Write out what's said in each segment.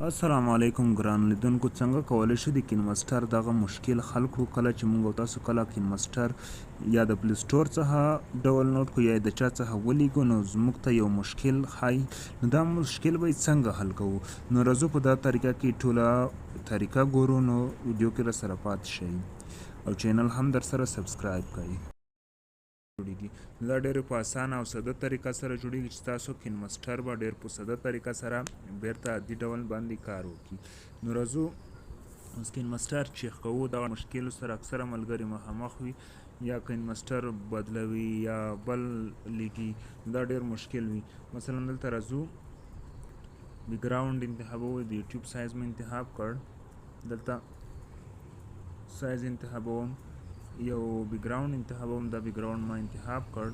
السلام علیکم ګران لیدونکو، څنګه کولی شو د کینمسټر دغه مشکل حل کړو؟ کله چې موږ او تاسو کله کینمسټر یا د پلی سټور څخه ډاونلوډ کړو یا د چا څخه ولیږو، نو زموږ ته یو مشکل ښایي. نو دا مشکل به څنګه حل کوو؟ نو راځو په دا طریقه کې ټوله طریقه ګورو. نو ویډیو کې راسره پاتې شئ او چینل هم در سره سبسکرایب کړئ. جوړیږي دا ډېر په اسانه او ساده طریقه سره جوړیږي چې تاسو کینمسټر به ډېر په ساده طریقه سره بیرته عادي ډول باندې کار وکړي. نو راځو اوس کینمسټر چیک کوو. دغه مشکل سره اکثره ملګري مخامخ وي، یا کینمسټر بدلوي یا بل لیږي، دا ډېر مشکل وي. مثلا دلته راځو، بیکګراوند انتخابوو، د یوټیوب سایز مې انتخاب کړ، دلته سایز انتخابوم، یو بیکګراوند انتخابوم، دا بیکګراوند ما انتخاب کړ،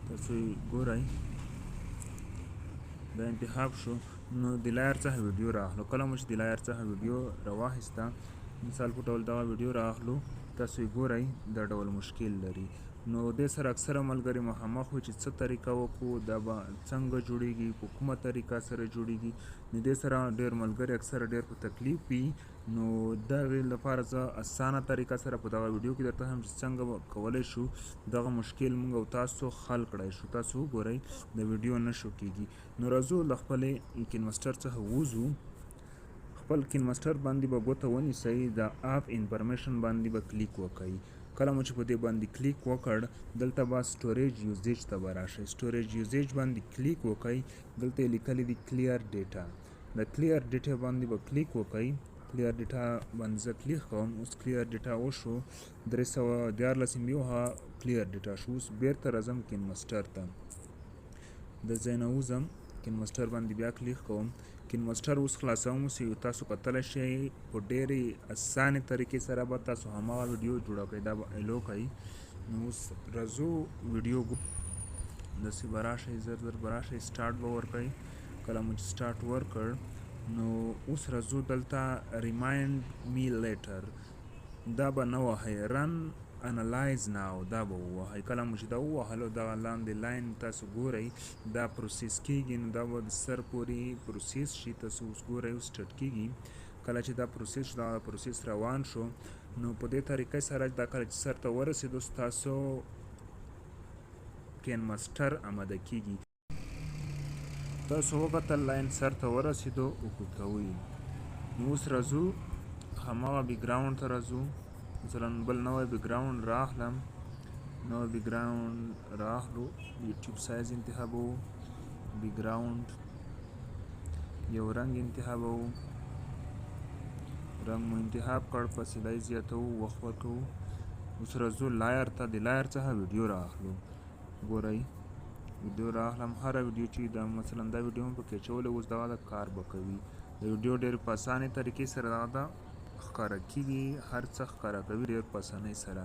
تاسو ګورئ دا انتخاب شو. نو د لایر څخه ویډیو رااخلو. کله مو چې د لایر څخه ویډیو راواخیسته، مثال په ډول دغه ویډیو رااخلو، تاسو ګورئ دا ډول مشکل لري. نو دې سره اکثره ملګري مخامخ وي چې څه طریقه وکړو، دا به څنګه جوړیږي، په کومه طریقه سره جوړیږي. نو دې سره ډېر ملګري اکثره ډېر په تکلیف وي. نو دغې لپاره زه اسانه طریقه سره په دغه ویډیو کې درته هم چې څنګه کولی شو دغه مشکل موږ او تاسو حل کړی شو. تاسو وګورئ د ویډیو نه شو کیږي. نو راځو له خپلې کینمسټر څخه ووځو، خپل کینمسټر باندې به ګوته ونیسئ، د اپ انفرمیشن باندې به کلیک وکړئ. کله مو چې په دې باندې کلیک وکړ، دلته به سټوریج یوزیج ته به راشئ. سټوریج یوزیج باندې کلیک وکړئ، دلته یې لیکلی دي کلیر ډیټا. د کلیر ډیټا باندې به کلیک وکړئ. کلیر ډیټا باندې زه کلیک کوم. اوس کلیر ډیټا وشو، 314 MB وه کلیر ډیټا شو. اوس بیرته راځم کینمسټر ته، د ځای نه وځم، کینمسټر باندې بیا کلیک کوم. کینمسټر اوس خلاصوم. اوس تاسو کتلی شئ په ډېرې اسانې طریقې سره به تاسو هماغه ویډیو جوړه کړئ. دا به ایلو کوي. نو اوس راځو ویډیو داسې به راشئ، زر زر به راشئ، سټارټ به ورکړئ. کله مو چې سټارټ ورکړ، نو اوس راځو دلته ریمایند می لیټر، دا به نه وهئ، رن انالایز ناو دا به ووهئ. کله مو چې دا ووهلو، دغه لاندې لاین تاسو ګورئ دا پروسس کیږي. نو دا به د سر پورې پروسس شي. تاسو اوس ګورئ اوس سټارټ کیږي. کله چې دا پروسس شو، دا پروسس روان شو، نو په دې طریقې سره دا کله چې سر ته ورسېدو، ستاسو کینمسټر آماده کیږي. تاسو وکتل لاین سر ته ورسېدو، اوکې کوئ. نو اوس راځو هماغه بیکګراوند ته راځو. مثلا بل نوی بیکګراوند رااخلم، نوی بیکګراوند رااخلو، یوټیوب سایز انتخابوو، بیکګراوند یو رنګ انتخابوو، رنګ مو انتخاب کړ، فاصله یې زیاتوو، وخت ورکوو. اوس راځو لایر ته، د لایر څخه ویډیو رااخلو. ګورئ ویډیو رااخلم، هره ویډیو چې دا مثلا دا ویډیو هم پکې اچولی، اوس دغه د کار به کوي. د ویډیو ډېر په اسانې طریقې سره دغه د ښکاره کیږي، هر څه ښکاره کوي ډېر په اسانۍ سره.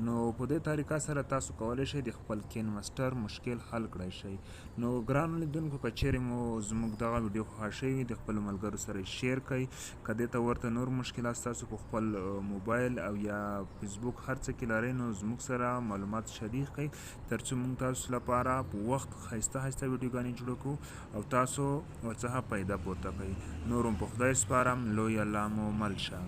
نو په دې طریقه سره تاسو کولی شئ د خپل کینمسټر مشکل حل کړی شئ. نو ګرانو لیدونکو، که چیرې مو زموږ دغه ویډیو خوښه شوې وي، د خپلو ملګرو سره یې شیر کړئ. که دې ته ورته نور مشکلات ستاسو په خپل موبایل او یا فیسبوک هر څه کې لرئ، نو زموږ سره معلومات شریک کړئ، تر څو موږ تاسو لپاره په وخت ښایسته ښایسته ویډیوګانې جوړه کړو او تاسو ورڅخه فایده پورته کړئ. نور هم په خدای سپارم، لوی الله مو مل شه.